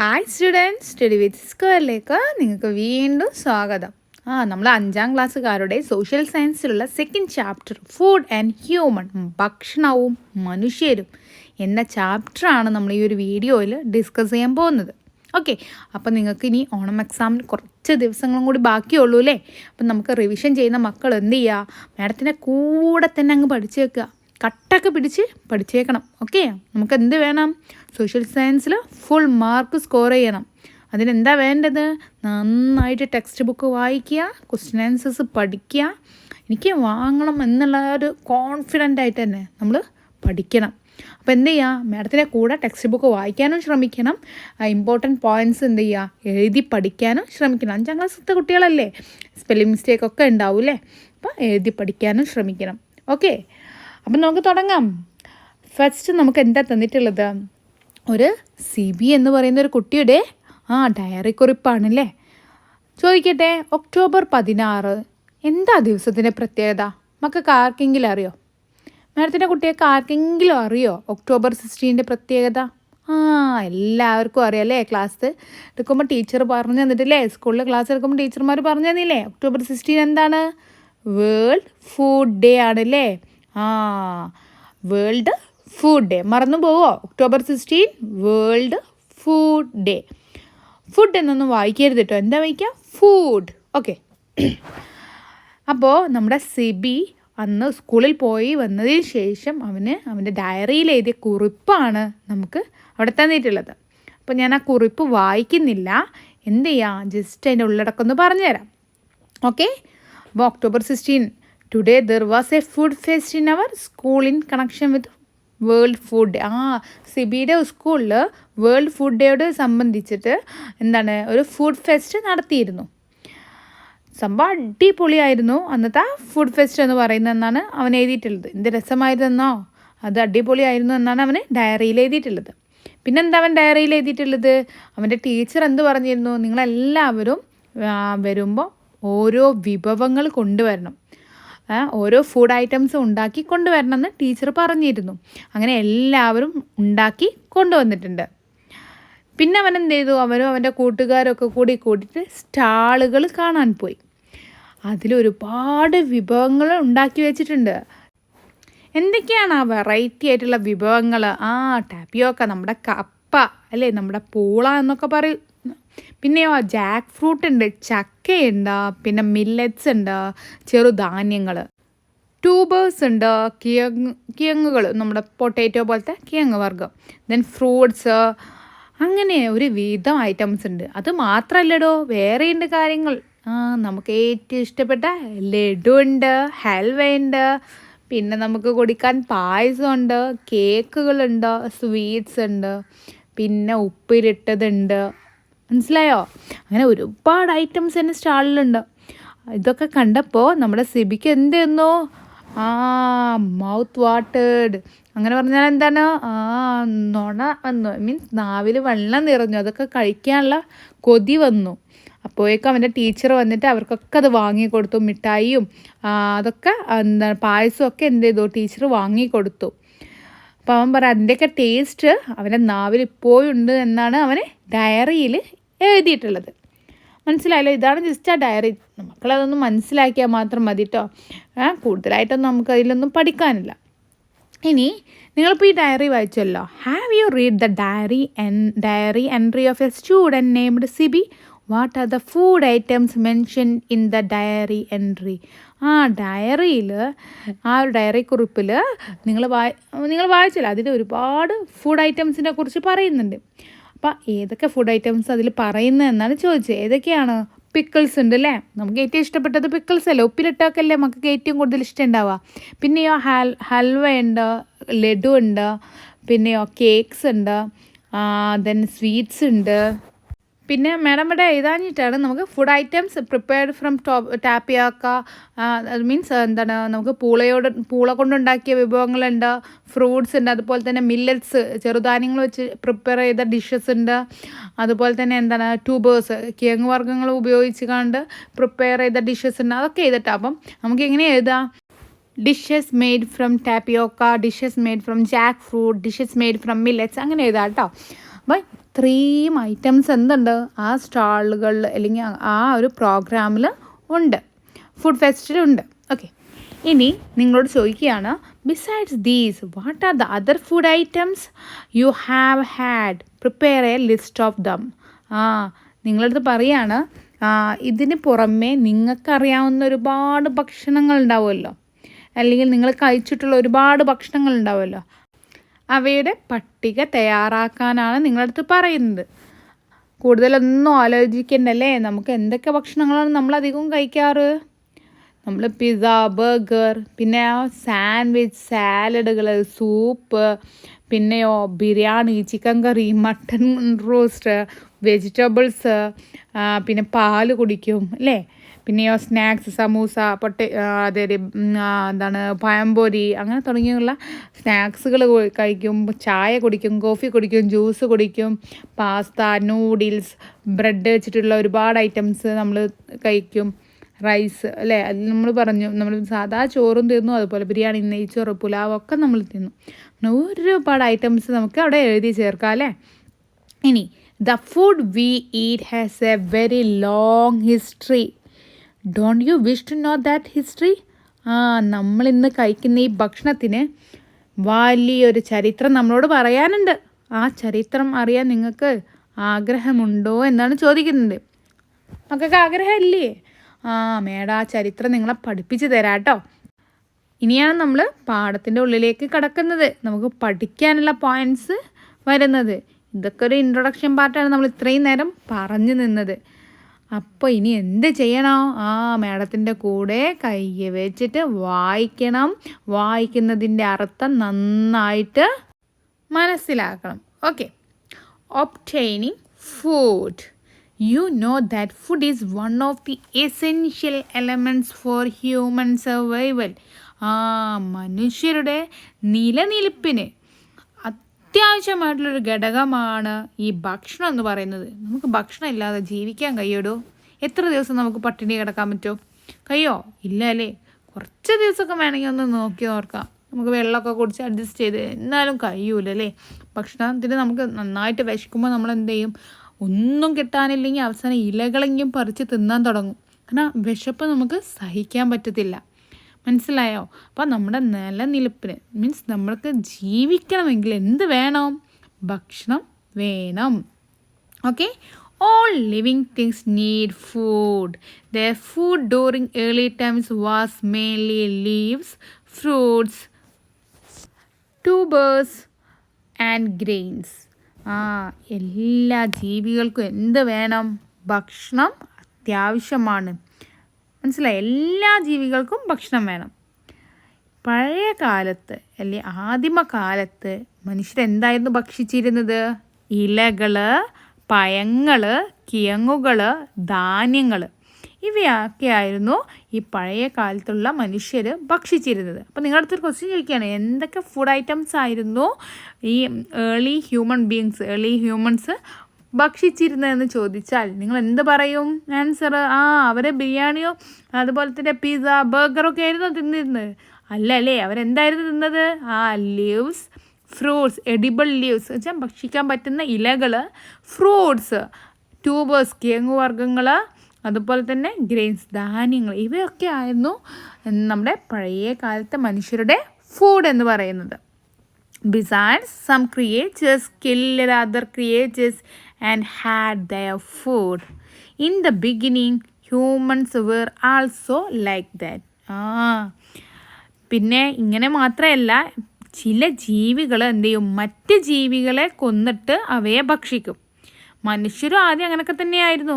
Hi students, study with സ്ക്വയറിലേക്ക് നിങ്ങൾക്ക് വീണ്ടും സ്വാഗതം. നമ്മൾ 5ാം ക്ലാസ്സുകാരുടെ സോഷ്യൽ സയൻസിലുള്ള second chapter food and human, ഭക്ഷണവും മനുഷ്യരും എന്ന ചാപ്റ്ററാണ് നമ്മൾ ഈ ഒരു വീഡിയോയിൽ ഡിസ്കസ് ചെയ്യാൻ പോകുന്നത്. ഓക്കെ, അപ്പോൾ നിങ്ങൾക്ക് ഇനി ഓണം എക്സാമിന് കുറച്ച് ദിവസങ്ങളും കൂടി ബാക്കിയുള്ളൂ അല്ലേ? അപ്പം നമുക്ക് റിവിഷൻ ചെയ്യുന്ന മക്കൾ എന്ത് ചെയ്യുക, മാഡത്തിൻ്റെ കൂടെ തന്നെ അങ്ങ് പഠിച്ചു വെക്കുക, കട്ടൊക്കെ പിടിച്ച് പഠിച്ചേക്കണം. ഓക്കെ, നമുക്ക് എന്ത് വേണം, സോഷ്യൽ സയൻസിൽ ഫുൾ മാർക്ക് സ്കോർ ചെയ്യണം. അതിനെന്താ വേണ്ടത്, നന്നായിട്ട് ടെക്സ്റ്റ് ബുക്ക് വായിക്കുക, ക്വസ്റ്റ്യൻ ആൻസേഴ്സ് പഠിക്കുക. എനിക്ക് വാങ്ങണം എന്നുള്ള ഒരു കോൺഫിഡൻ്റ് ആയിട്ട് തന്നെ നമ്മൾ പഠിക്കണം. അപ്പോൾ എന്ത് ചെയ്യുക, മാഡത്തിൻ്റെ കൂടെ ടെക്സ്റ്റ് ബുക്ക് വായിക്കാനും ശ്രമിക്കണം, ഇമ്പോർട്ടൻറ്റ് പോയിൻറ്റ്സ് എന്ത് ചെയ്യുക, എഴുതി പഠിക്കാനും ശ്രമിക്കണം. 5ാം ക്ലാസ്സിലത്തെ കുട്ടികളല്ലേ, സ്പെല്ലിംഗ് മിസ്റ്റേക്കൊക്കെ ഉണ്ടാവും അല്ലേ, അപ്പോൾ എഴുതി പഠിക്കാനും ശ്രമിക്കണം. ഓക്കെ, അപ്പം നമുക്ക് തുടങ്ങാം. ഫസ്റ്റ് നമുക്ക് എന്താ തന്നിട്ടുള്ളത്, ഒരു CB എന്ന് പറയുന്ന ഒരു കുട്ടിയുടെ ഡയറി കുറിപ്പാണല്ലേ. ചോദിക്കട്ടെ, ഒക്ടോബർ 16 എന്താ ദിവസത്തിൻ്റെ പ്രത്യേകത? മക്കൾക്ക് ആർക്കെങ്കിലും അറിയോ? മാഡത്തിൻ്റെ കുട്ടികൾക്ക് ആർക്കെങ്കിലും അറിയോ ഒക്ടോബർ 16 പ്രത്യേകത? എല്ലാവർക്കും അറിയാം അല്ലേ. ക്ലാസ് എടുക്കുമ്പോൾ ടീച്ചർ പറഞ്ഞു തന്നിട്ടില്ലേ, സ്കൂളിൽ ക്ലാസ് എടുക്കുമ്പോൾ ടീച്ചർമാർ പറഞ്ഞു തന്നില്ലേ, ഒക്ടോബർ 16 എന്താണ്? വേൾഡ് ഫുഡ് ഡേ ആണല്ലേ. വേൾഡ് ഫുഡ് ഡേ മറന്നു പോവോ? October 16 world food day. Food എന്നൊന്നും വായിക്കരുത് കേട്ടോ. എന്താ വായിക്കുക? ഫുഡ്. ഓക്കെ, അപ്പോൾ നമ്മുടെ സിബി അന്ന് സ്കൂളിൽ പോയി വന്നതിന് ശേഷം അവൻ്റെ ഡയറിയിൽ എഴുതിയ കുറിപ്പാണ് നമുക്ക് അവിടെ തന്നിട്ടുള്ളത്. അപ്പോൾ ഞാൻ ആ കുറിപ്പ് വായിക്കുന്നില്ല, എന്ത് ചെയ്യാം, ജസ്റ്റ് അതിൻ്റെ ഉള്ളടക്കം ഒന്ന് പറഞ്ഞുതരാം. ഓക്കെ, അപ്പോൾ October 16 today there was a food fest in our school in connection with world food day. സിബിയുടെ സ്കൂളിൽ വേൾഡ് ഫുഡ് ഡേയോട് സംബന്ധിച്ചിട്ട് എന്താണ്, ഒരു ഫുഡ് ഫെസ്റ്റ് നടത്തിയിരുന്നു. സംഭവം അടിപൊളിയായിരുന്നു അന്നത്തെ ഫുഡ് ഫെസ്റ്റ് എന്ന് പറയുന്നതെന്നാണ് അവൻ എഴുതിയിട്ടുള്ളത്. എന്ത് രസമായിരുന്നോ, അത് അടിപൊളിയായിരുന്നു എന്നാണ് അവന് ഡയറിയിൽ എഴുതിയിട്ടുള്ളത്. പിന്നെന്താ അവൻ ഡയറിയിൽ എഴുതിയിട്ടുള്ളത്, അവൻ്റെ ടീച്ചർ എന്ത് പറഞ്ഞിരുന്നു, നിങ്ങളെല്ലാവരും വരുമ്പോൾ ഓരോ വിഭവങ്ങൾ കൊണ്ടുവരണം, ഓരോ ഫുഡ് ഐറ്റംസ് ഉണ്ടാക്കി കൊണ്ടുവരണം എന്ന് ടീച്ചർ പറഞ്ഞിരുന്നു. അങ്ങനെ എല്ലാവരും ഉണ്ടാക്കി കൊണ്ടുവന്നിട്ടുണ്ട്. പിന്നെ അവൻ എന്ത് ചെയ്തു, അവനും അവൻ്റെ കൂട്ടുകാരൊക്കെ കൂട്ടിയിട്ട് സ്റ്റാളുകൾ കാണാൻ പോയി. അതിലൊരുപാട് വിഭവങ്ങൾ ഉണ്ടാക്കി വെച്ചിട്ടുണ്ട്. എന്തൊക്കെയാണ് ആ വെറൈറ്റി ആയിട്ടുള്ള വിഭവങ്ങൾ? ടാപ്പിയോക്ക, നമ്മുടെ കപ്പ അല്ലേ, നമ്മുടെ പൂള എന്നൊക്കെ പറയും. പിന്നെയോ ജാക്ക് ഫ്രൂട്ട് ഉണ്ട്, ചക്കയുണ്ട്, പിന്നെ മില്ലറ്റ്സ് ഉണ്ട്, ചെറുധാന്യങ്ങൾ, ട്യൂബേഴ്സ് ഉണ്ട്, കിഴങ്ങുകൾ, നമ്മുടെ പൊട്ടാറ്റോ പോലത്തെ കിഴങ്ങ് വർഗ്ഗം, ദെൻ ഫ്രൂട്ട്സ്, അങ്ങനെ ഒരു വിധം ഐറ്റംസ് ഉണ്ട്. അത് മാത്രമല്ലടോ, വേറെയുണ്ട് കാര്യങ്ങൾ. നമുക്ക് ഏറ്റവും ഇഷ്ടപ്പെട്ട ലഡു ഉണ്ട്, ഹൽവ ഉണ്ട്, പിന്നെ നമുക്ക് കുടിക്കാൻ പായസമുണ്ട്, കേക്കുകളുണ്ട്, സ്വീറ്റ്സ് ഉണ്ട്, പിന്നെ ഉപ്പിലിട്ടതുണ്ട്. മനസ്സിലായോ? അങ്ങനെ ഒരുപാട് ഐറ്റംസ് തന്നെ സ്റ്റാളിലുണ്ട്. ഇതൊക്കെ കണ്ടപ്പോൾ നമ്മുടെ സിബിക്ക് എന്ത് ചെയ്യുന്നു, മൗത്ത് വാട്ടേഡ്. അങ്ങനെ പറഞ്ഞാൽ എന്താണ്, നുണ വന്നു, മീൻസ് നാവിൽ വെള്ളം നിറഞ്ഞു, അതൊക്കെ കഴിക്കാനുള്ള കൊതി വന്നു. അപ്പോഴേക്കും അവൻ്റെ ടീച്ചർ വന്നിട്ട് അവർക്കൊക്കെ അത് വാങ്ങിക്കൊടുത്തു. മിഠായിയും അതൊക്കെ എന്താണ് പായസമൊക്കെ എന്ത് ചെയ്തു, ടീച്ചർ വാങ്ങിക്കൊടുത്തു. അപ്പോൾ അവൻ പറയാം, അതിൻ്റെയൊക്കെ ടേസ്റ്റ് അവൻ്റെ നാവിൽ ഇപ്പോഴും ഉണ്ട് എന്നാണ് അവന് ഡയറിയിൽ എഴുതിയിട്ടുള്ളത്. മനസ്സിലായല്ലോ? ഇതാണ് ജസ്റ്റ് ആ ഡയറി. മക്കളതൊന്നും മനസ്സിലാക്കിയാൽ മാത്രം മതി കേട്ടോ. കൂടുതലായിട്ടൊന്നും നമുക്ക് അതിലൊന്നും പഠിക്കാനില്ല. ഇനി നിങ്ങളിപ്പോൾ ഈ ഡയറി വായിച്ചല്ലോ. Have you read the diary entry of a student named Sibi? What are the food items mention in the diary entry? ഡയറിയിൽ, ഒരു ഡയറി കുറിപ്പിൽ നിങ്ങൾ വായിച്ചല്ലോ, അതിൽ ഒരുപാട് ഫുഡ് ഐറ്റംസിനെ കുറിച്ച് പറയുന്നുണ്ട്. അപ്പോൾ ഏതൊക്കെ ഫുഡ് ഐറ്റംസ് അതിൽ പറയുന്നത് എന്നാണ് ചോദിച്ചത്. ഏതൊക്കെയാണ്? പിക്കിൾസ് ഉണ്ട് അല്ലേ, നമുക്ക് ഏറ്റവും ഇഷ്ടപ്പെട്ടത് പിക്കിൾസ് അല്ലേ, ഉപ്പിലിട്ടൊക്കെ അല്ലേ നമുക്ക് ഏറ്റവും കൂടുതൽ ഇഷ്ടം ഉണ്ടാവുക. പിന്നെയോ ഹൽവ ഉണ്ട്, ലഡു ഉണ്ട്, പിന്നെയോ കേക്ക്സ് ഉണ്ട്, ദെൻ സ്വീറ്റ്സ് ഉണ്ട്. പിന്നെ മാഡം ഇവിടെ എഴുതാഞ്ഞിട്ടാണ്, നമുക്ക് food items prepared from tapioca, means എന്താണ്, നമുക്ക് പൂള കൊണ്ടുണ്ടാക്കിയ വിഭവങ്ങളുണ്ട്, ഫ്രൂട്ട്സ് ഉണ്ട്, അതുപോലെ തന്നെ മില്ലറ്റ്സ്, ചെറുധാന്യങ്ങൾ വെച്ച് പ്രിപ്പയർ ചെയ്ത ഡിഷസ് ഉണ്ട്, അതുപോലെ തന്നെ എന്താണ് ട്യൂബേഴ്സ്, കിഴങ്ങ് വർഗ്ഗങ്ങൾ ഉപയോഗിച്ച് കണ്ട് പ്രിപ്പയർ ചെയ്ത ഡിഷസ് ഉണ്ട്. അതൊക്കെ എഴുതട്ടെ. അപ്പം നമുക്ക് എങ്ങനെ എഴുതാം, dishes made from tapioca, dishes made from Jack fruit, dishes made from millets, അങ്ങനെ എഴുതാം കേട്ടോ. അപ്പോൾ ഇത്രയും ഐറ്റംസ് എന്തുണ്ട് ആ സ്റ്റാളുകളിൽ അല്ലെങ്കിൽ ആ ഒരു പ്രോഗ്രാമിൽ ഉണ്ട്, ഫുഡ് ഫെസ്റ്റിലുണ്ട്. ഓക്കെ, ഇനി നിങ്ങളോട് ചോദിക്കുകയാണ്, besides these what are the other food items you have had, prepare A list of them. നിങ്ങളടുത്ത് പറയാണ്, ഇതിന് പുറമേ നിങ്ങൾക്കറിയാവുന്ന ഒരുപാട് ഭക്ഷണങ്ങൾ ഉണ്ടാവുമല്ലോ, അല്ലെങ്കിൽ നിങ്ങൾ കഴിച്ചിട്ടുള്ള ഒരുപാട് ഭക്ഷണങ്ങൾ ഉണ്ടാവുമല്ലോ, അവയുടെ പട്ടിക തയ്യാറാക്കാനാണ് നിങ്ങളടുത്ത് പറയുന്നത്. കൂടുതലൊന്നും ആലോചിക്കണ്ടല്ലേ, നമുക്ക് എന്തൊക്കെ ഭക്ഷണങ്ങളാണ് നമ്മളധികവും കഴിക്കാറ്? നമ്മൾ പിസ്സ, ബർഗർ, പിന്നെ സാൻഡ്വിച്ച്, സാലഡുകൾ, സൂപ്പ്, പിന്നെയോ ബിരിയാണി, ചിക്കൻ കറി, മട്ടൺ റോസ്റ്റ്, വെജിറ്റബിൾസ്, പിന്നെ പാല് കുടിക്കും അല്ലേ, പിന്നെയോ സ്നാക്സ്, സമൂസ, അതായത് എന്താണ് പഴംപൊരി, അങ്ങനെ തുടങ്ങിയുള്ള സ്നാക്സുകൾ കഴിക്കും, ചായ കുടിക്കും, കോഫി കുടിക്കും, ജ്യൂസ് കുടിക്കും, പാസ്ത, നൂഡിൽസ്, ബ്രെഡ് വെച്ചിട്ടുള്ള ഒരുപാട് ഐറ്റംസ് നമ്മൾ കഴിക്കും, റൈസ് അല്ലേ, അത് നമ്മൾ പറഞ്ഞു, നമ്മൾ സാധാ ചോറും തിന്നു, അതുപോലെ ബിരിയാണി, നെയ്ച്ചോറ്, പുലാവ് ഒക്കെ നമ്മൾ തിന്നു. ഒരുപാട് ഐറ്റംസ് നമുക്ക് അവിടെ എഴുതി ചേർക്കാം അല്ലേ. ഇനി the food we eat has a very long history. Don't you wish to know that history? നമ്മളിന്ന് കഴിക്കുന്ന ഈ ഭക്ഷണത്തിന് വലിയൊരു ചരിത്രം നമ്മളോട് പറയാനുണ്ട്. ആ ചരിത്രം അറിയാൻ നിങ്ങൾക്ക് ആഗ്രഹമുണ്ടോ എന്നാണ് ചോദിക്കുന്നത്. മക്കൾക്ക് ആഗ്രഹമില്ലേ? മേഡം ആ ചരിത്രം നിങ്ങളെ പഠിപ്പിച്ച് തരാം കേട്ടോ. ഇനിയാണ് നമ്മൾ പാഠത്തിൻ്റെ ഉള്ളിലേക്ക് കടക്കുന്നത്, നമുക്ക് പഠിക്കാനുള്ള പോയിൻറ്റ്സ് വരുന്നത്. ഇതൊക്കെ ഒരു ഇൻട്രൊഡക്ഷൻ പാർട്ടാണ് നമ്മൾ ഇത്രയും നേരം പറഞ്ഞു നിന്നത്. അപ്പോൾ ഇനി എന്ത് ചെയ്യണം? മേഡത്തിൻ്റെ കൂടെ കൈ വെച്ചിട്ട് വായിക്കണം, വായിക്കുന്നതിൻ്റെ അർത്ഥം നന്നായിട്ട് മനസ്സിലാക്കണം. Okay, obtaining food. You know that food is one of the essential elements for human survival. മനുഷ്യരുടെ നിലനിൽപ്പിന് അത്യാവശ്യമായിട്ടുള്ളൊരു ഘടകമാണ് ഈ ഭക്ഷണം എന്ന് പറയുന്നത്. നമുക്ക് ഭക്ഷണം ഇല്ലാതെ ജീവിക്കാൻ കഴിയുമോ? എത്ര ദിവസം നമുക്ക് പട്ടിണി കിടക്കാൻ പറ്റുമോ? കഴിയോ? ഇല്ല അല്ലേ. കുറച്ച് ദിവസമൊക്കെ വേണമെങ്കിൽ ഒന്ന് നോക്കി നോക്കാം, നമുക്ക് വെള്ളമൊക്കെ കുടിച്ച് അഡ്ജസ്റ്റ് ചെയ്ത്, എന്നാലും കഴിയൂലല്ലേ. ഭക്ഷണത്തിന് നമുക്ക് നന്നായിട്ട് വിശക്കുമ്പോൾ നമ്മൾ എന്ത് ചെയ്യും? ഒന്നും കിട്ടാനില്ലെങ്കിൽ അവസാനം ഇലകളെങ്കിലും പറിച്ച് തിന്നാൻ തുടങ്ങും. കാരണം വിശപ്പ് നമുക്ക് സഹിക്കാൻ പറ്റത്തില്ല. മനസ്സിലായോ? അപ്പോൾ നമ്മുടെ നിലനിൽപ്പിന് മീൻസ് നമ്മൾക്ക് ജീവിക്കണമെങ്കിൽ എന്ത് വേണം? ഭക്ഷണം വേണം. Okay, all living things need food. Their food during early times was mainly leaves, fruits, tubers and grains. എല്ലാ ജീവികൾക്കും എന്ത് വേണം? ഭക്ഷണം അത്യാവശ്യമാണ്. മനസ്സിലായി? എല്ലാ ജീവികൾക്കും ഭക്ഷണം വേണം. പഴയ കാലത്ത് അല്ലെ ആദിമകാലത്ത് മനുഷ്യരെന്തായിരുന്നു ഭക്ഷിച്ചിരുന്നത്? ഇലകൾ, പഴങ്ങൾ, കിഴങ്ങുകൾ, ധാന്യങ്ങൾ, ഇവയൊക്കെയായിരുന്നു ഈ പഴയ കാലത്തുള്ള മനുഷ്യർ ഭക്ഷിച്ചിരുന്നത്. അപ്പോൾ നിങ്ങളുടെ അടുത്തൊരു ക്വസ്റ്റ്യൻ ചോദിക്കുകയാണ്, എന്തൊക്കെ ഫുഡ് ഐറ്റംസ് ആയിരുന്നു ഈ ഏർലി ഹ്യൂമൻസ് ഭക്ഷിച്ചിരുന്നതെന്ന് ചോദിച്ചാൽ നിങ്ങൾ എന്ത് പറയും ആൻസർ? അവർ ബിരിയാണിയോ അതുപോലെ തന്നെ പിസ്സ, ബർഗറൊക്കെ ആയിരുന്നു തിന്നിരുന്നത്? അല്ല അല്ലേ. അവരെന്തായിരുന്നു തിന്നത്? ലീവ്സ്, ഫ്രൂട്ട്സ്, എഡിബിൾ ലീവ്സ് വെച്ചാൽ ഭക്ഷിക്കാൻ പറ്റുന്ന ഇലകൾ, ഫ്രൂട്ട്സ്, ട്യൂബേഴ്സ്, കിഴങ്ങുവർഗ്ഗങ്ങൾ, അതുപോലെ തന്നെ ഗ്രെയിൻസ്, ധാന്യങ്ങൾ, ഇവയൊക്കെ ആയിരുന്നു നമ്മുടെ പഴയ കാലത്തെ മനുഷ്യരുടെ ഫുഡ് എന്ന് പറയുന്നത്. Besides some creatures killed other creatures and had their food. In the beginning humans were also like that. പിന്നെ ഇങ്ങനെ മാത്രമല്ല, ചില ജീവികൾ എന്ത് ചെയ്യും? മറ്റ് ജീവികളെ കൊന്നിട്ട് അവയെ ഭക്ഷിക്കും. മനുഷ്യരും ആദ്യം അങ്ങനെയൊക്കെ തന്നെയായിരുന്നു.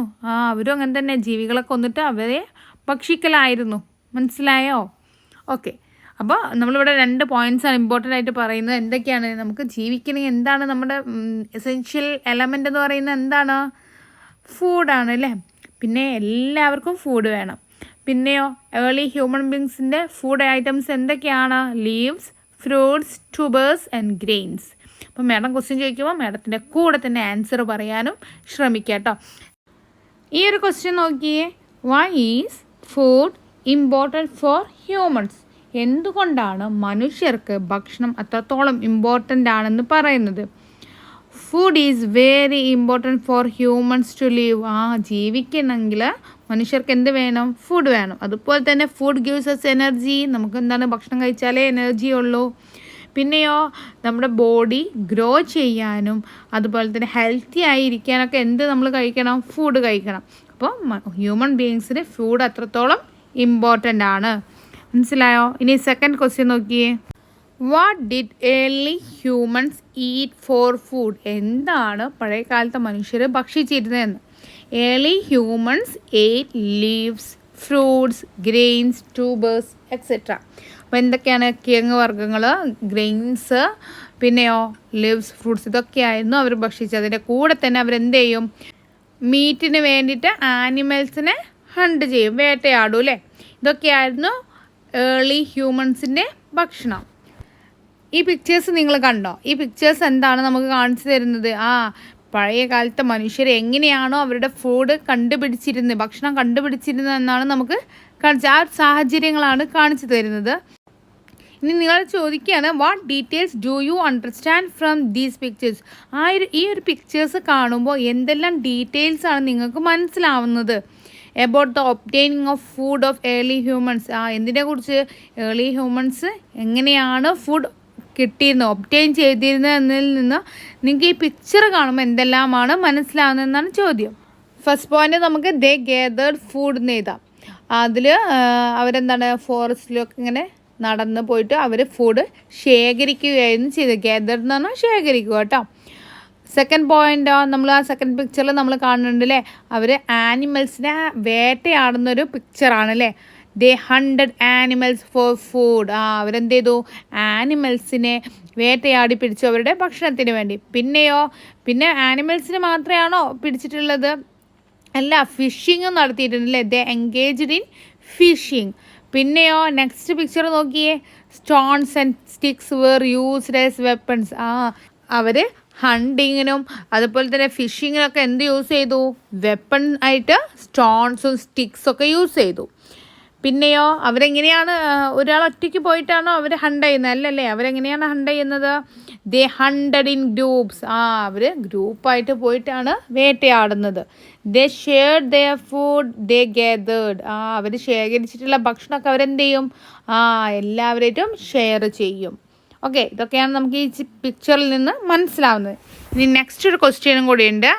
അവരും അങ്ങനെ തന്നെ ജീവികളെ കൊന്നിട്ട് അവരെ ഭക്ഷിക്കലായിരുന്നു. മനസ്സിലായോ? ഓക്കെ, അപ്പോൾ നമ്മളിവിടെ 2 പോയിൻറ്റ്സാണ് ഇമ്പോർട്ടൻ്റ് ആയിട്ട് പറയുന്നത്. എന്തൊക്കെയാണ്? നമുക്ക് ജീവിക്കണമെങ്കിൽ എന്താണ് നമ്മുടെ എസെൻഷ്യൽ എലമെൻ്റ് എന്ന് പറയുന്നത്? എന്താണ്? ഫുഡാണ് അല്ലേ. പിന്നെ എല്ലാവർക്കും ഫുഡ് വേണം. പിന്നെയോ ഏർലി ഹ്യൂമൻ ബീങ്സിൻ്റെ ഫുഡ് ഐറ്റംസ് എന്തൊക്കെയാണ്? Leaves, fruits, tubers and grains. അപ്പോൾ മാഡം ക്വസ്റ്റ്യൻ ചോദിക്കുമ്പോൾ മാഡത്തിൻ്റെ കൂടെ തന്നെ ആൻസർ പറയാനും ശ്രമിക്കുക കേട്ടോ. ഈ ഒരു ക്വസ്റ്റ്യൻ നോക്കിയേ, why is food important for humans? എന്തുകൊണ്ടാണ് മനുഷ്യർക്ക് ഭക്ഷണം അത്രത്തോളം ഇമ്പോർട്ടൻ്റ് ആണെന്ന് പറയുന്നത്? Food is very important for humans to live. ജീവിക്കണമെങ്കിൽ മനുഷ്യർക്ക് എന്ത് വേണം? ഫുഡ് വേണം. അതുപോലെ തന്നെ ഫുഡ് ഗിവ്സ് അസ് എനർജി. നമുക്ക് എന്താണ്? ഭക്ഷണം കഴിച്ചാലേ എനർജി ഉള്ളൂ. പിന്നെയോ നമ്മുടെ ബോഡി ഗ്രോ ചെയ്യാനും അതുപോലെ തന്നെ ഹെൽത്തി ആയിരിക്കാനൊക്കെ എന്ത് നമ്മൾ കഴിക്കണം? ഫുഡ് കഴിക്കണം. അപ്പോൾ ഹ്യൂമൻ ബീയിങ്സിന് ഫുഡ് അത്രത്തോളം ഇമ്പോർട്ടൻ്റ് ആണ്. മനസ്സിലായോ? ഇനി സെക്കൻഡ് ക്വസ്റ്റ്യൻ നോക്കിയേ. What did early humans eat for food? എന്താണ് പഴയ കാലത്തെ മനുഷ്യർ ഭക്ഷിച്ചിരുന്നതെന്ന്? Early humans ate leaves, fruits, grains, tubers etcetera. അപ്പോൾ എന്തൊക്കെയാണ്? കിഴങ്ങ് വർഗ്ഗങ്ങൾ, ഗ്രെയിൻസ്, പിന്നെയോ ലീവ്സ്, ഫ്രൂട്ട്സ്, ഇതൊക്കെയായിരുന്നു അവർ ഭക്ഷിച്ചത്. അതിൻ്റെ കൂടെ തന്നെ അവരെന്ത് ചെയ്യും? മീറ്റിന് വേണ്ടിയിട്ട് ആനിമൽസിനെ ഹണ്ട് ചെയ്യും, വേട്ടയാടും അല്ലേ? ഇതൊക്കെയായിരുന്നു ഏർലി ഹ്യൂമൻസിൻ്റെ ഭക്ഷണം. ഈ പിക്ചേഴ്സ് നിങ്ങൾ കണ്ടോ? ഈ പിക്ചേഴ്സ് എന്താണ് നമുക്ക് കാണിച്ചു തരുന്നത്? പഴയ കാലത്തെ മനുഷ്യർ എങ്ങനെയാണോ അവരുടെ ഫുഡ് കണ്ടുപിടിച്ചിരുന്നത്, ഭക്ഷണം കണ്ടുപിടിച്ചിരുന്നത് എന്നാണ് നമുക്ക് ആ സാഹചര്യങ്ങളാണ് കാണിച്ചു തരുന്നത്. ഇനി നിങ്ങൾ ചോദിക്കുകയാണ്, what details do you understand from these pictures? ഈ ഒരു പിക്ചേഴ്സ് കാണുമ്പോൾ എന്തെല്ലാം ഡീറ്റെയിൽസ് ആണ് നിങ്ങൾക്ക് മനസ്സിലാവുന്നത്? About the obtaining of food of early humans. എന്തിനെ കുറിച്ച്? ഏർലി ഹ്യൂമൻസ് എങ്ങനെയാണ് ഫുഡ് കിട്ടിയിരുന്നത്, ഒബ്റ്റെയിൻ ചെയ്തിരുന്നത് എന്നതിൽ നിന്ന് നിങ്ങൾക്ക് ഈ പിക്ചർ കാണുമ്പോൾ എന്തെല്ലാമാണ് മനസ്സിലാവുന്നതെന്നാണ് ചോദ്യം. ഫസ്റ്റ് പോയിന്റ് നമുക്ക് ദേ ഗേതേർഡ് ഫുഡ് എന്ന് എഴുതാം. അതിൽ അവരെന്താണ്? ഫോറസ്റ്റിലൊക്കെ ഇങ്ങനെ നടന്ന് പോയിട്ട് അവർ ഫുഡ് ശേഖരിക്കുകയായിരുന്നു ചെയ്തത്. ഗേതേർഡ് എന്ന് പറഞ്ഞാൽ ശേഖരിക്കുക കേട്ടോ. സെക്കൻഡ് പോയിൻ്റോ, നമ്മൾ ആ സെക്കൻഡ് പിക്ചറിൽ നമ്മൾ കാണുന്നുണ്ട് അല്ലേ, അവർ ആനിമൽസിനെ വേട്ടയാടുന്നൊരു പിക്ചറാണ് അല്ലേ. ദേ ഹണ്ടഡ് ആനിമൽസ് ഫോർ ഫുഡ്. അവരെന്ത് ചെയ്തു? ആനിമൽസിനെ വേട്ടയാടി പിടിച്ചു അവരുടെ ഭക്ഷണത്തിന് വേണ്ടി. പിന്നെ ആനിമൽസിന് മാത്രമാണോ പിടിച്ചിട്ടുള്ളത്? അല്ല, ഫിഷിങ്ങും നടത്തിയിട്ടുണ്ടല്ലേ. They engaged in fishing. പിന്നെയോ നെക്സ്റ്റ് പിക്ചർ നോക്കിയേ. Stones and sticks were used as weapons. അവർ ഹണ്ടിങ്ങിനും അതുപോലെ തന്നെ ഫിഷിങ്ങിനൊക്കെ എന്ത് യൂസ് ചെയ്തു? വെപ്പൺ ആയിട്ട് സ്റ്റോൺസും സ്റ്റിക്സൊക്കെ യൂസ് ചെയ്തു. പിന്നെയോ അവരെങ്ങനെയാണ്? ഒരാൾ ഒറ്റയ്ക്ക് പോയിട്ടാണോ അവർ ഹണ്ട് ചെയ്യുന്നത്? അല്ലല്ലേ. അവരെങ്ങനെയാണ് ഹണ്ട് ചെയ്യുന്നത്? ദേ ഹണ്ടഡ് ഇൻ ഗ്രൂപ്പ്സ്. അവർ ഗ്രൂപ്പായിട്ട് പോയിട്ടാണ് വേട്ടയാടുന്നത്. ദേ ഷെയർഡ് ദെയർ ഫുഡ് ദേ ഗേതേർഡ്. അവർ ശേഖരിച്ചിട്ടുള്ള ഭക്ഷണമൊക്കെ അവരെന്ത് ചെയ്യും? എല്ലാവരായിട്ടും ഷെയർ ചെയ്യും. ഓക്കെ, ഇതൊക്കെയാണ് നമുക്ക് ഈ പിക്ചറിൽ നിന്ന് മനസ്സിലാവുന്നത്. ഇനി നെക്സ്റ്റ് ഒരു ക്വസ്റ്റ്യനും കൂടിയുണ്ട്.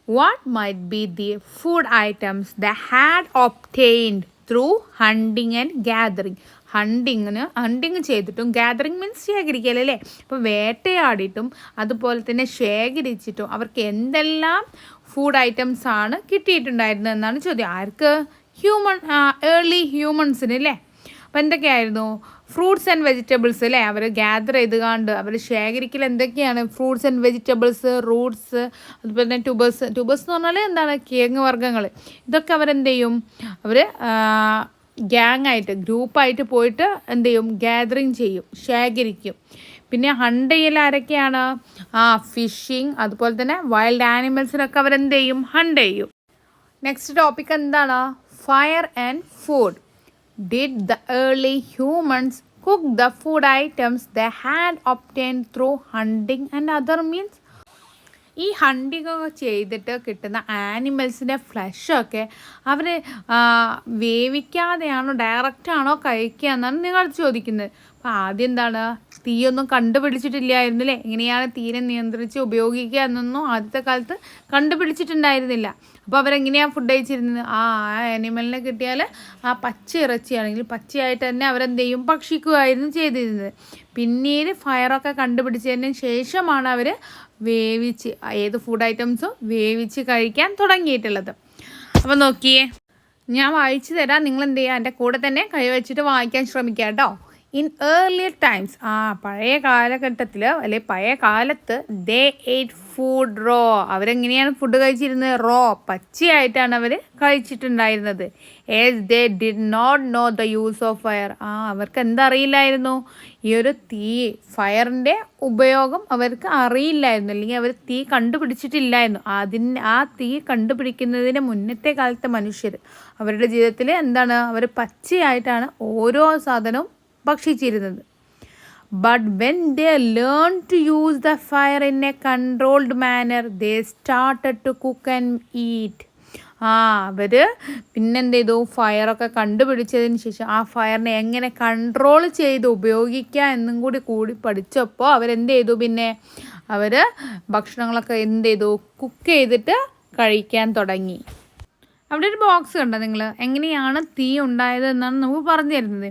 What might be the food items the had obtained through hunting and gathering? Hunting ചെയ്തിട്ടും ഗാദറിങ് മീൻസ് ശേഖരിക്കലല്ലേ. അപ്പോൾ വേട്ടയാടിയിട്ടും അതുപോലെ തന്നെ ശേഖരിച്ചിട്ടും അവർക്ക് എന്തെല്ലാം ഫുഡ് ഐറ്റംസ് ആണ് കിട്ടിയിട്ടുണ്ടായിരുന്നത് എന്നാണ് ചോദ്യം. ആർക്ക്? ഏർലി ഹ്യൂമൻസിന് അല്ലേ. അപ്പോൾ എന്തൊക്കെയായിരുന്നു? ഫ്രൂട്ട്സ് ആൻഡ് വെജിറ്റബിൾസ് അല്ലേ. അവർ ഗ്യാദർ ചെയ്തുകൊണ്ട് അവർ ശേഖരിക്കൽ എന്തൊക്കെയാണ്? ഫ്രൂട്ട്സ് ആൻഡ് വെജിറ്റബിൾസ്, റൂട്ട്സ്, അതുപോലെ തന്നെ ട്യൂബേഴ്സ് എന്ന് പറഞ്ഞാൽ എന്താണ്? കിഴങ്ങ് വർഗ്ഗങ്ങൾ. ഇതൊക്കെ അവരെന്ത് ചെയ്യും? അവർ ഗ്യാങ്ങായിട്ട് ഗ്രൂപ്പായിട്ട് പോയിട്ട് എന്ത് ചെയ്യും? ഗ്യാദറിങ് ചെയ്യും, ശേഖരിക്കും. പിന്നെ ഹണ്ട് ചെയ്യൽ ആരൊക്കെയാണ്? ഫിഷിങ്, അതുപോലെ തന്നെ വൈൽഡ് ആനിമൽസിനൊക്കെ അവരെന്ത് ചെയ്യും? ഹണ്ട് ചെയ്യും. നെക്സ്റ്റ് ടോപ്പിക് എന്താണ്? Fire and food. Did the early humans cook the food items they had obtained through hunting and other means? ഈ ഹണ്ടിങ് ഒക്കെ ചെയ്തിട്ട് കിട്ടുന്ന ആനിമൽസിൻ്റെ ഫ്ലഷൊക്കെ അവർ വേവിക്കാതെയാണോ ഡയറക്റ്റാണോ കഴിക്കുക എന്നാണ് നിങ്ങൾ ചോദിക്കുന്നത്. അപ്പോൾ ആദ്യം എന്താണ്? തീയൊന്നും കണ്ടുപിടിച്ചിട്ടില്ലായിരുന്നില്ലേ. എങ്ങനെയാണ് തീരെ നിയന്ത്രിച്ച് ഉപയോഗിക്കുക എന്നൊന്നും ആദ്യത്തെ കാലത്ത് കണ്ടുപിടിച്ചിട്ടുണ്ടായിരുന്നില്ല. അപ്പോൾ അവരെങ്ങനെയാണ് ഫുഡ് കഴിച്ചിരുന്നത്? ആനിമലിനെ കിട്ടിയാൽ പച്ച ഇറച്ചിയാണെങ്കിൽ പച്ചയായിട്ട് തന്നെ അവരെന്ത് ചെയ്യും? ഭക്ഷിക്കുകയായിരുന്നു ചെയ്തിരുന്നത്. പിന്നീട് ഫയറൊക്കെ കണ്ടുപിടിച്ചതിന് ശേഷമാണ് അവർ വേവിച്ച് ഏത് ഫുഡ് ഐറ്റംസും വേവിച്ച് കഴിക്കാൻ തുടങ്ങിയിട്ടുള്ളത്. അപ്പോൾ നോക്കിയേ, ഞാൻ വായിച്ചു തരാം. നിങ്ങൾ എന്ത് ചെയ്യുക? എൻ്റെ കൂടെ തന്നെ കൈ വെച്ചിട്ട് വായിക്കാൻ ശ്രമിക്കുക കേട്ടോ. ഇൻ ഏർലിയർ ടൈംസ്, പഴയ കാലഘട്ടത്തിൽ അല്ലെ പഴയ കാലത്ത് ദേ എയ്റ്റ് ഫുഡ് റോ. അവരെങ്ങനെയാണ് ഫുഡ് കഴിച്ചിരുന്നത്? റോ, പച്ചയായിട്ടാണ് അവർ കഴിച്ചിട്ടുണ്ടായിരുന്നത്. As they did not know the use of fire. അവർക്ക് എന്തറിയില്ലായിരുന്നു? ഈ ഒരു തീ, ഫയറിൻ്റെ ഉപയോഗം അവർക്ക് അറിയില്ലായിരുന്നു, അല്ലെങ്കിൽ അവർ തീ കണ്ടുപിടിച്ചിട്ടില്ലായിരുന്നു. ആ തീ കണ്ടുപിടിക്കുന്നതിന് മുന്നത്തെ കാലത്തെ മനുഷ്യർ അവരുടെ ജീവിതത്തിൽ എന്താണ്? അവർ പച്ചയായിട്ടാണ് ഓരോ സാധനവും ഭക്ഷിച്ചിരുന്നത്. But when they learn to use the fire in a controlled manner they started to cook and eat. അവർ പിന്നെന്ത് ചെയ്തു, ഫയറൊക്കെ കണ്ടുപിടിച്ചതിന് ശേഷം ആ ഫയറിനെ എങ്ങനെ കൺട്രോൾ ചെയ്ത് ഉപയോഗിക്കുക എന്നും കൂടി പഠിച്ചപ്പോൾ അവരെന്ത് ചെയ്തു, പിന്നെ അവർ ഭക്ഷണങ്ങളൊക്കെ എന്ത് ചെയ്തു, കുക്ക് ചെയ്തിട്ട് കഴിക്കാൻ തുടങ്ങി. അവിടെ ഒരു ബോക്സ് കണ്ടോ നിങ്ങൾ, എങ്ങനെയാണ് തീ ഉണ്ടായത് എന്നാണ് നമുക്ക് പറഞ്ഞു തരുന്നത്.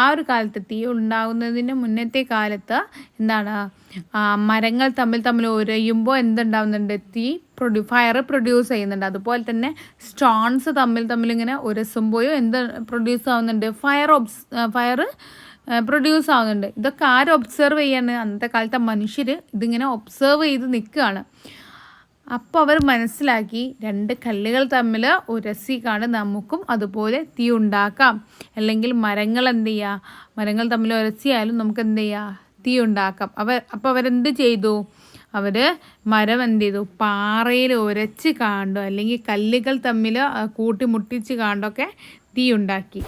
ആ ഒരു കാലത്ത് തീ ഉണ്ടാകുന്നതിന് മുന്നത്തെ കാലത്ത് എന്താണ്, മരങ്ങൾ തമ്മിൽ ഉരയുമ്പോൾ എന്തുണ്ടാവുന്നുണ്ട്, ഫയർ പ്രൊഡ്യൂസ് ചെയ്യുന്നുണ്ട്. അതുപോലെ തന്നെ സ്റ്റോൺസ് തമ്മിൽ ഇങ്ങനെ ഉരസുമ്പോഴും എന്ത് പ്രൊഡ്യൂസ് ആവുന്നുണ്ട്, ഫയർ പ്രൊഡ്യൂസ് ആവുന്നുണ്ട്. ഇതൊക്കെ ആര് ഒബ്സർവ് ചെയ്യാണ്, അന്നത്തെ കാലത്തെ മനുഷ്യർ ഇതിങ്ങനെ ഒബ്സർവ് ചെയ്ത് നിൽക്കുകയാണ്. അപ്പോൾ അവർ മനസ്സിലാക്കി, രണ്ട് കല്ലുകൾ തമ്മിൽ ഉരസിക്കാണ്ട് നമുക്കും അതുപോലെ തീ ഉണ്ടാക്കാം. അല്ലെങ്കിൽ മരങ്ങൾ എന്ത് ചെയ്യുക, മരങ്ങൾ തമ്മിൽ ഉരസിയാലും നമുക്ക് എന്ത് ചെയ്യുക, തീ ഉണ്ടാക്കാം. അപ്പോൾ അവരെന്ത് ചെയ്തു, അവർ മരം എന്ത് ചെയ്തു, പാറയിൽ ഉരച്ച് കാണ്ടോ അല്ലെങ്കിൽ കല്ലുകൾ തമ്മിൽ കൂട്ടിമുട്ടിച്ച് കാണ്ടൊക്കെ തീ ഉണ്ടാക്കി.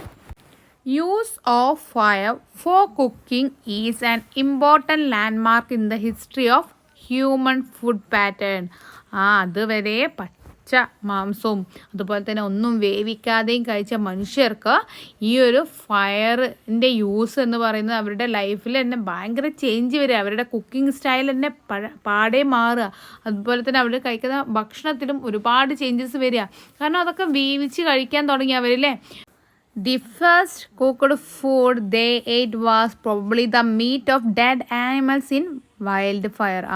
Use of fire four cooking is an important landmark in the history of human food pattern. അതുവരെ പച്ച മാംസവും അതുപോലെ തന്നെ ഒന്നും വേവിക്കാതെയും കഴിച്ച മനുഷ്യർക്ക് ഈ ഒരു ഫയറിൻ്റെ യൂസ് എന്ന് പറയുന്നത് അവരുടെ ലൈഫിൽ തന്നെ ഭയങ്കര ചേഞ്ച് വരിക, അവരുടെ കുക്കിംഗ് സ്റ്റൈൽ തന്നെ പാടെ മാറുക. അതുപോലെ തന്നെ അവർ കഴിക്കുന്ന ഭക്ഷണത്തിലും ഒരുപാട് ചേഞ്ചസ് വരിക, കാരണം അതൊക്കെ വേവിച്ച് കഴിക്കാൻ തുടങ്ങി അവരില്ലേ. The first cooked food they ate was probably the meat of dead animals in wildfire.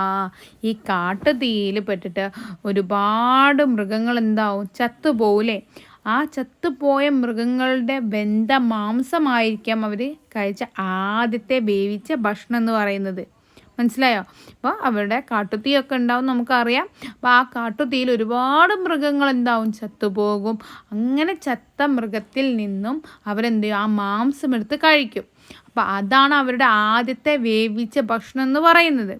ഈ കാട്ടുതീയിൽ പെട്ടിട്ട് ഒരുപാട് മൃഗങ്ങൾ എന്താവും, ചത്തുപോകൂലേ. ആ ചത്തുപോയ മൃഗങ്ങളുടെ വെന്ത മാംസമായിരിക്കാം അവർ കഴിച്ച ആദ്യത്തെ വേവിച്ച ഭക്ഷണം എന്ന് പറയുന്നത്. മനസ്സിലായോ? അപ്പോൾ അവരുടെ കാട്ടുതീയൊക്കെ ഉണ്ടാവും നമുക്കറിയാം. അപ്പോൾ ആ കാട്ടുതീയിൽ ഒരുപാട് മൃഗങ്ങൾ എന്താവും, ചത്തുപോകും. അങ്ങനെ ചത്ത മൃഗത്തിൽ നിന്നും അവരെന്ത് ചെയ്യും, ആ മാംസം എടുത്ത് കഴിക്കും. അപ്പോൾ അതാണ് അവരുടെ ആദ്യത്തെ വേവിച്ച ഭക്ഷണം എന്ന് പറയുന്നത്.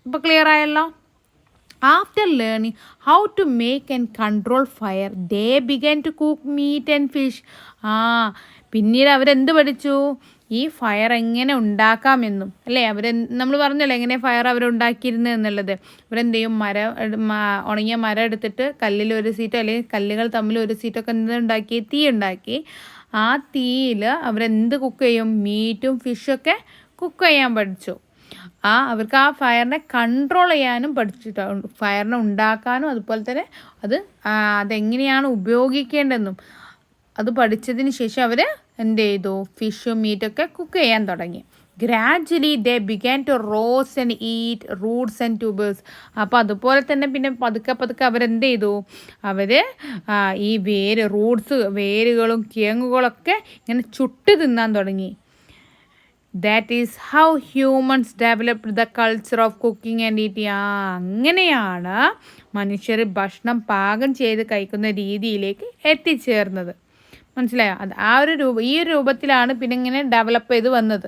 ഇപ്പോൾ ക്ലിയർ ആയല്ലോ? After learning how to make and control fire, they began to cook meat and fish. പിന്നീട് അവരെന്ത് പഠിച്ചു, ഈ ഫയർ എങ്ങനെ ഉണ്ടാക്കാമെന്നും അല്ലേ. നമ്മൾ പറഞ്ഞല്ലോ എങ്ങനെ ഫയർ അവരുണ്ടാക്കിയിരുന്നത് എന്നുള്ളത്. അവരെന്ത് ചെയ്യും, ഉണങ്ങിയ മരം എടുത്തിട്ട് കല്ലിൽ ഒരു സീറ്റോ അല്ലെങ്കിൽ കല്ലുകൾ തമ്മിൽ ഒരു സീറ്റൊക്കെ എന്തുണ്ടാക്കി, തീ ഉണ്ടാക്കി. ആ തീയിൽ അവരെന്ത് കുക്ക് ചെയ്യും, മീറ്റും ഫിഷൊക്കെ കുക്ക് ചെയ്യാൻ പഠിച്ചു. അവർക്ക് ആ ഫയറിനെ കൺട്രോൾ ചെയ്യാനും പഠിച്ചിട്ടുണ്ട്, ഫയറിനെ ഉണ്ടാക്കാനും അതുപോലെ തന്നെ അതെങ്ങനെയാണ് ഉപയോഗിക്കേണ്ടതെന്നും അത് പഠിച്ചതിന് ശേഷം അവർ എന്ത് ചെയ്തു, ഫിഷും മീറ്റൊക്കെ കുക്ക് ചെയ്യാൻ തുടങ്ങി. Gradually they began to roast and eat roots and tubers. അപ്പോൾ അതുപോലെ തന്നെ പിന്നെ പതുക്കെ അവരെന്ത് ചെയ്തു, അവർ ഈ വേരുകളും കിഴങ്ങുകളൊക്കെ ഇങ്ങനെ ചുട്ട് തിന്നാൻ തുടങ്ങി. That is how humans developed the culture of cooking and eating. അങ്ങനെയാണ് മനുഷ്യർ ഭക്ഷണം പാകം ചെയ്ത് കഴിക്കുന്ന രീതിയിലേക്ക് എത്തിച്ചേർന്നത്. മനസ്സിലായോ? ഈ ഒരു രൂപത്തിലാണ് പിന്നെ ഇങ്ങനെ ഡെവലപ്പ് ചെയ്ത് വന്നത്.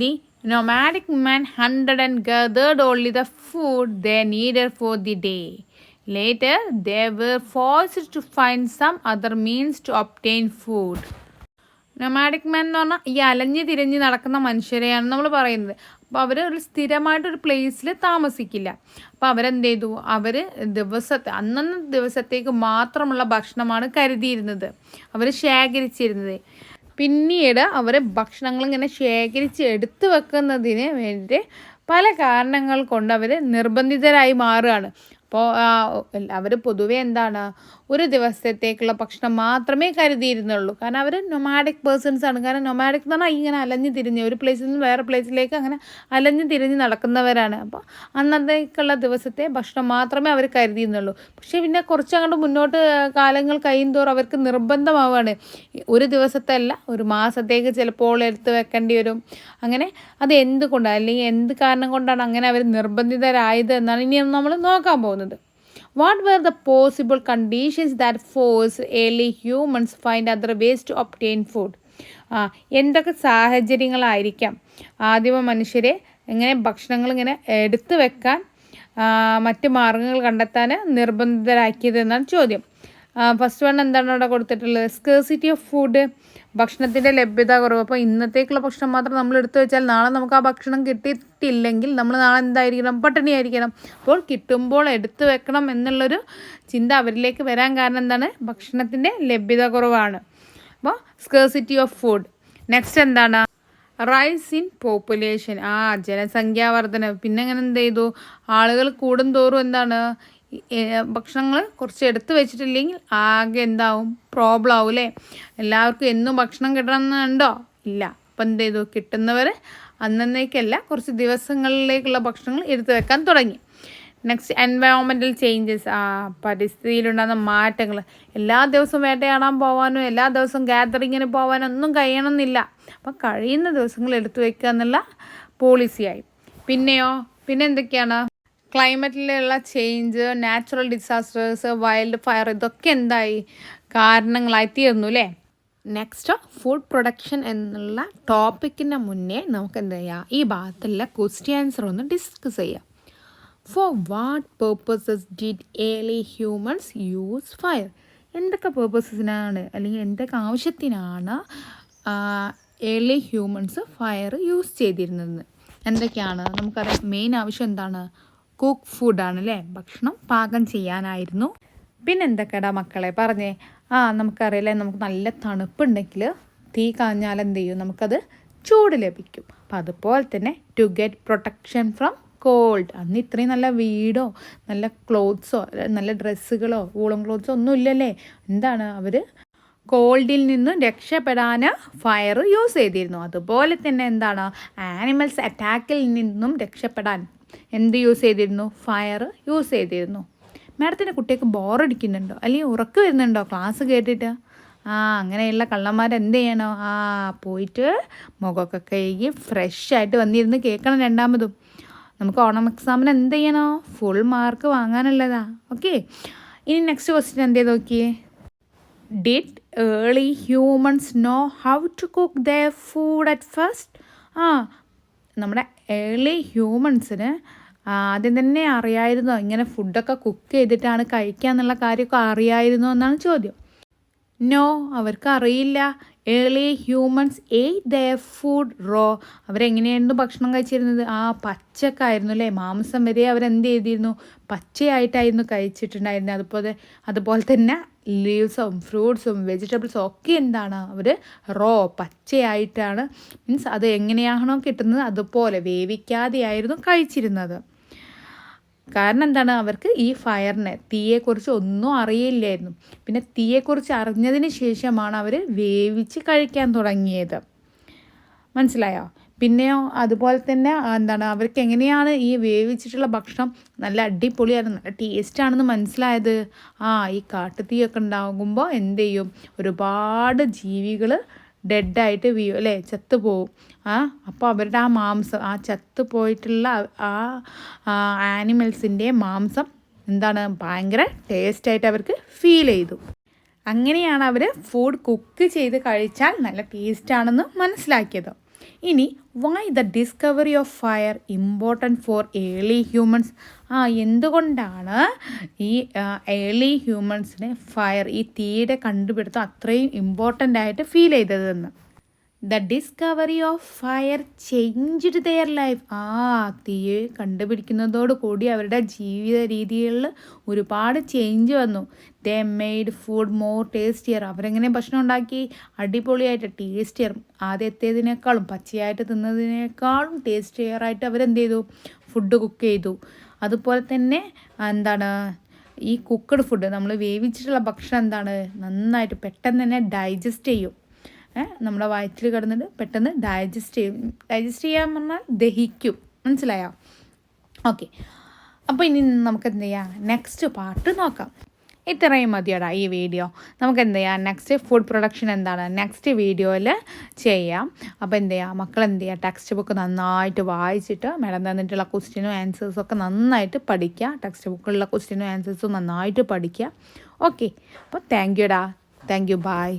The nomadic men hunted and gathered only the food they needed for the day. Later, they were forced to find some other means to obtain food. Nomadic men എന്ന് പറഞ്ഞാൽ ഈ അലഞ്ഞ് തിരിഞ്ഞ് നടക്കുന്ന മനുഷ്യരെയാണ് നമ്മൾ പറയുന്നത്. അപ്പോൾ അവർ ഒരു സ്ഥിരമായിട്ടൊരു പ്ലേസിൽ താമസിക്കില്ല. അപ്പോൾ അവരെന്ത് ചെയ്തു, അവർ അന്നന്ന് ദിവസത്തേക്ക് മാത്രമുള്ള ഭക്ഷണമാണ് കരുതിയിരുന്നത്, അവർ ശേഖരിച്ചിരുന്നത്. പിന്നീട് അവർ ഭക്ഷണങ്ങൾ ഇങ്ങനെ ശേഖരിച്ച് എടുത്തു വെക്കുന്നതിന് വേണ്ടി പല കാരണങ്ങൾ കൊണ്ട് അവർ നിർബന്ധിതരായി മാറുകയാണ്. അപ്പോൾ അവർ പൊതുവേ എന്താണ്, ഒരു ദിവസത്തേക്കുള്ള ഭക്ഷണം മാത്രമേ കരുതിയിരുന്നുള്ളൂ. കാരണം അവർ നൊമാഡിക് പേഴ്സൺസ് ആണ്. കാരണം നൊമാഡിക് എന്ന് പറഞ്ഞാൽ ഇങ്ങനെ അലഞ്ഞ് തിരിഞ്ഞ് ഒരു പ്ലേസിൽ നിന്ന് വേറെ പ്ലേസിലേക്ക് അങ്ങനെ അലഞ്ഞ് തിരിഞ്ഞ് നടക്കുന്നവരാണ്. അപ്പോൾ അന്നത്തേക്കുള്ള ദിവസത്തെ ഭക്ഷണം മാത്രമേ അവർ കരുതിയിരുന്നുള്ളൂ. പക്ഷേ പിന്നെ കുറച്ചങ്ങോട്ട് മുന്നോട്ട് കാലങ്ങൾ കഴിയുന്തോറും അവർക്ക് നിർബന്ധമാവുകയാണ്. ഒരു ദിവസത്തെ അല്ല, ഒരു മാസത്തേക്ക് ചിലപ്പോൾ എടുത്ത് വെക്കേണ്ടി വരും. അങ്ങനെ അത് എന്തുകൊണ്ടാണ് അല്ലെങ്കിൽ എന്ത് കാരണം കൊണ്ടാണ് അങ്ങനെ അവർ നിർബന്ധിതരായത് എന്നാണ് ഇനി നമ്മൾ നോക്കാൻ പോകുന്നത്. What were the possible conditions that forced early humans find other ways to obtain food? എന്തൊക്കെ സാഹചര്യങ്ങളായിരിക്കാം ആദിമ മനുഷ്യരെ എങ്ങനെ ഭക്ഷണങ്ങൾ ഇങ്ങനെ എടുത്തു വെക്കാൻ മറ്റ് മാർഗങ്ങൾ കണ്ടെത്താൻ നിർബന്ധിതരാക്കിയത് എന്നാണ് ചോദ്യം. ഫസ്റ്റ് വൺ എന്താണ് അവിടെ കൊടുത്തിട്ടുള്ളത്? സ്കേഴ്സിറ്റി ഓഫ് ഫുഡ്, ഭക്ഷണത്തിൻ്റെ ലഭ്യത കുറവ്. അപ്പോൾ ഇന്നത്തേക്കുള്ള ഭക്ഷണം മാത്രം നമ്മൾ എടുത്തു വെച്ചാൽ നാളെ നമുക്ക് ആ ഭക്ഷണം കിട്ടിയിട്ടില്ലെങ്കിൽ നമ്മൾ നാളെ എന്തായിരിക്കണം? പട്ടിണിയായിരിക്കണം. അപ്പോൾ കിട്ടുമ്പോൾ എടുത്തു വെക്കണം എന്നുള്ളൊരു ചിന്ത അവരിലേക്ക് വരാൻ കാരണം എന്താണ്? ഭക്ഷണത്തിൻ്റെ ലഭ്യത കുറവാണ്. അപ്പോൾ സ്കേഴ്സിറ്റി ഓഫ് ഫുഡ്. നെക്സ്റ്റ് എന്താണ്? Rise in population. ജനസംഖ്യാവർദ്ധന. പിന്നെ അങ്ങനെ എന്ത് ചെയ്തു? ആളുകൾ കൂടുന്തോറും എന്താണ്? ഭക്ഷണങ്ങൾ കുറച്ച് എടുത്ത് വെച്ചിട്ടില്ലെങ്കിൽ ആകെ എന്താവും? പ്രോബ്ലം ആവും അല്ലേ? എല്ലാവർക്കും എന്നും ഭക്ഷണം കിട്ടണമെന്നുണ്ടോ? ഇല്ല. അപ്പം എന്ത് ചെയ്തു? കിട്ടുന്നവർ അന്നേക്കല്ല കുറച്ച് ദിവസങ്ങളിലേക്കുള്ള ഭക്ഷണങ്ങൾ എടുത്തു വെക്കാൻ തുടങ്ങി. Next environmental changes. പരിസ്ഥിതിയിലുണ്ടാകുന്ന മാറ്റങ്ങൾ. എല്ലാ ദിവസവും വേട്ടയാടാൻ പോകാനോ എല്ലാ ദിവസവും ഗാദറിങ്ങിന് പോകാനോ ഒന്നും കഴിയണമെന്നില്ല. അപ്പം കഴിയുന്ന ദിവസങ്ങൾ എടുത്തു വയ്ക്കുക എന്നുള്ള പോളിസിയായി. പിന്നെ എന്തൊക്കെയാണ്? ക്ലൈമറ്റിലുള്ള change, natural disasters, wildfire, ഇതൊക്കെ എന്തായി? കാരണങ്ങളായി തീർന്നു അല്ലേ? നെക്സ്റ്റ് ഫുഡ് പ്രൊഡക്ഷൻ എന്നുള്ള ടോപ്പിക്കിൻ്റെ മുന്നേ നമുക്ക് എന്ത് ചെയ്യാം? ഈ ഭാഗത്തുള്ള ക്വസ്റ്റ്യൻ ആൻസർ ഒന്ന് ഡിസ്കസ് ചെയ്യാം. For what purposes did early humans use fire? എന്തൊക്കെ പേർപ്പസസിനാണ് അല്ലെങ്കിൽ എന്തൊക്കെ ആവശ്യത്തിനാണ് ഏർലി ഹ്യൂമൻസ് ഫയർ യൂസ് ചെയ്തിരുന്നത്? എന്തൊക്കെയാണ്? നമുക്കറിയാം മെയിൻ ആവശ്യം എന്താണ്? കുക്ക് ഫുഡാണ് അല്ലേ? ഭക്ഷണം പാകം ചെയ്യാനായിരുന്നു. പിന്നെ എന്തൊക്കെയാടാ മക്കളെ പറഞ്ഞേ? നമുക്കറിയില്ലേ, നമുക്ക് നല്ല തണുപ്പുണ്ടെങ്കിൽ തീ കാഞ്ഞാൽ എന്ത് ചെയ്യും? നമുക്കത് ചൂട് ലഭിക്കും. അപ്പം അതുപോലെ തന്നെ to get protection from cold. അന്ന് ഇത്രയും നല്ല വീടോ നല്ല ക്ലോത്ത്സോ നല്ല ഡ്രസ്സുകളോ വൂളൻ ക്ലോത്ത്സോ ഒന്നും ഇല്ലല്ലേ? എന്താണ് അവർ കോൾഡിൽ നിന്നും രക്ഷപ്പെടാൻ ഫയർ യൂസ് ചെയ്തിരുന്നു. അതുപോലെ തന്നെ എന്താണ്? ആനിമൽസ് അറ്റാക്കിൽ നിന്നും രക്ഷപ്പെടാൻ എന്ത് യൂസ് ചെയ്തിരുന്നു? ഫയർ യൂസ് ചെയ്തിരുന്നു. മാഡത്തിൻ്റെ കുട്ടിയൊക്കെ ബോറടിക്കുന്നുണ്ടോ അല്ലെങ്കിൽ ഉറക്കം വരുന്നുണ്ടോ ക്ലാസ് കേട്ടിട്ട്? അങ്ങനെയുള്ള കള്ളന്മാരെന്ത് ചെയ്യണോ? പോയിട്ട് മുഖമൊക്കെ കഴുകി ഫ്രഷായിട്ട് വന്നിരുന്ന് കേൾക്കണം രണ്ടാമതും. നമുക്ക് ഓണം എക്സാമിന് എന്ത് ചെയ്യണോ? ഫുൾ മാർക്ക് വാങ്ങാനുള്ളതാ. ഓക്കെ, ഇനി നെക്സ്റ്റ് ക്വസ്റ്റ്യൻ എന്തേ നോക്കിയേ? Did early humans know how to cook their food at first? നമ്മുടെ ഏർലി ഹ്യൂമൻസിന് ആദ്യം തന്നെ അറിയായിരുന്നോ ഇങ്ങനെ ഫുഡൊക്കെ കുക്ക് ചെയ്തിട്ടാണ് കഴിക്കുക എന്നുള്ള കാര്യമൊക്കെ അറിയായിരുന്നോ എന്നാണ് ചോദ്യം. നോ, അവർക്ക് അറിയില്ല. Early humans ate their food raw. അവരെങ്ങനെയായിരുന്നു ഭക്ഷണം കഴിച്ചിരുന്നത്? പച്ചക്കായിരുന്നു അല്ലേ? മാംസം വരെ അവരെന്ത് ചെയ്തിരുന്നു? പച്ചയായിട്ടായിരുന്നു കഴിച്ചിട്ടുണ്ടായിരുന്നത്. അതുപോലെ തന്നെ ലീവ്സും ഫ്രൂട്ട്സും വെജിറ്റബിൾസും ഒക്കെ എന്താണ്? അവർ റോ പച്ചയായിട്ടാണ്, മീൻസ് അത് എങ്ങനെയാണോ കിട്ടുന്നത് അതുപോലെ വേവിക്കാതെയായിരുന്നു കഴിച്ചിരുന്നത്. കാരണം എന്താണ്? അവർക്ക് ഈ ഫയറിനെ തീയെക്കുറിച്ച് ഒന്നും അറിയില്ലായിരുന്നു. പിന്നെ തീയെക്കുറിച്ച് അറിഞ്ഞതിന് ശേഷമാണ് അവർ വേവിച്ച് കഴിക്കാൻ തുടങ്ങിയത്. മനസ്സിലായോ? പിന്നെയോ അതുപോലെ തന്നെ എന്താണ്? അവർക്ക് എങ്ങനെയാണ് ഈ വേവിച്ചിട്ടുള്ള ഭക്ഷണം നല്ല അടിപൊളിയായിരുന്നു, നല്ല ടേസ്റ്റാണെന്ന് മനസ്സിലായത്? ഈ കാട്ടുതീയൊക്കെ ഉണ്ടാകുമ്പോൾ എന്ത് ചെയ്യും? ഒരുപാട് ജീവികൾ ഡെഡായിട്ട് വീഴും അല്ലേ? ചത്തുപോവും. അപ്പോൾ അവരുടെ മാംസം, ചത്തുപോയിട്ടുള്ള ആനിമൽസിൻ്റെ മാംസം എന്താണ്? ഭയങ്കര ടേസ്റ്റായിട്ട് അവർക്ക് ഫീൽ ചെയ്തു. അങ്ങനെയാണ് അവർ ഫുഡ് കുക്ക് ചെയ്ത് കഴിച്ചാൽ നല്ല ടേസ്റ്റാണെന്ന് മനസ്സിലാക്കിയത്. ഇനി why the discovery of fire important for early humans? എന്തുകൊണ്ടാണ് ഈ ഏർലി ഹ്യൂമൻസിന് ഫയർ, ഈ തീയുടെ കണ്ടുപിടുത്തം അത്രയും ഇമ്പോർട്ടൻ്റ് ആയിട്ട് ഫീൽ ചെയ്തതെന്ന്? The discovery of fire changed their life. തീയെ കണ്ടുപിടിക്കുന്നതോടുകൂടി അവരുടെ ജീവിത രീതികളിൽ ഒരുപാട് ചേഞ്ച് വന്നു. They made food more tastier. അവരെങ്ങനെ ഭക്ഷണം ഉണ്ടാക്കി? അടിപൊളിയായിട്ട് ടേസ്റ്റിയർ. ആദ്യത്തേതിനേക്കാളും പച്ചയായിട്ട് തിന്നതിനേക്കാളും ടേസ്റ്റിയറായിട്ട് അവരെന്ത് ചെയ്തു? ഫുഡ് കുക്ക് ചെയ്തു. അതുപോലെ തന്നെ എന്താണ്? ഈ കുക്കഡ് ഫുഡ്, നമ്മൾ വേവിച്ചിട്ടുള്ള ഭക്ഷണം എന്താണ്? നന്നായിട്ട് പെട്ടെന്ന് തന്നെ ഡൈജസ്റ്റ് ചെയ്യും. നമ്മുടെ വയറ്റിൽ കിടന്നിട്ട് പെട്ടെന്ന് ഡൈജസ്റ്റ് ചെയ്യാൻ പറഞ്ഞാൽ ദഹിക്കും. മനസ്സിലായോ? ഓക്കെ, അപ്പോൾ ഇനി നമുക്ക് എന്ത് ചെയ്യാം? നെക്സ്റ്റ് പാർട്ട് നോക്കാം. ഇത്രയും മതിയോടാ ഈ വീഡിയോ. നമുക്ക് എന്ത് ചെയ്യാം? നെക്സ്റ്റ് ഫുഡ് പ്രൊഡക്ഷൻ എന്താണ് നെക്സ്റ്റ് വീഡിയോയിൽ ചെയ്യാം. അപ്പോൾ എന്ത് ചെയ്യുക? മക്കൾ എന്ത് ചെയ്യുക? ടെക്സ്റ്റ് ബുക്ക് നന്നായിട്ട് വായിച്ചിട്ട് മേഡം തന്നിട്ടുള്ള ക്വസ്റ്റ്യനും ആൻസേഴ്സൊക്കെ നന്നായിട്ട് പഠിക്കുക. ടെക്സ്റ്റ് ബുക്കിലുള്ള ക്വസ്റ്റ്യനും ആൻസേഴ്സും നന്നായിട്ട് പഠിക്കുക. ഓക്കെ, അപ്പോൾ താങ്ക് യു. ബൈ.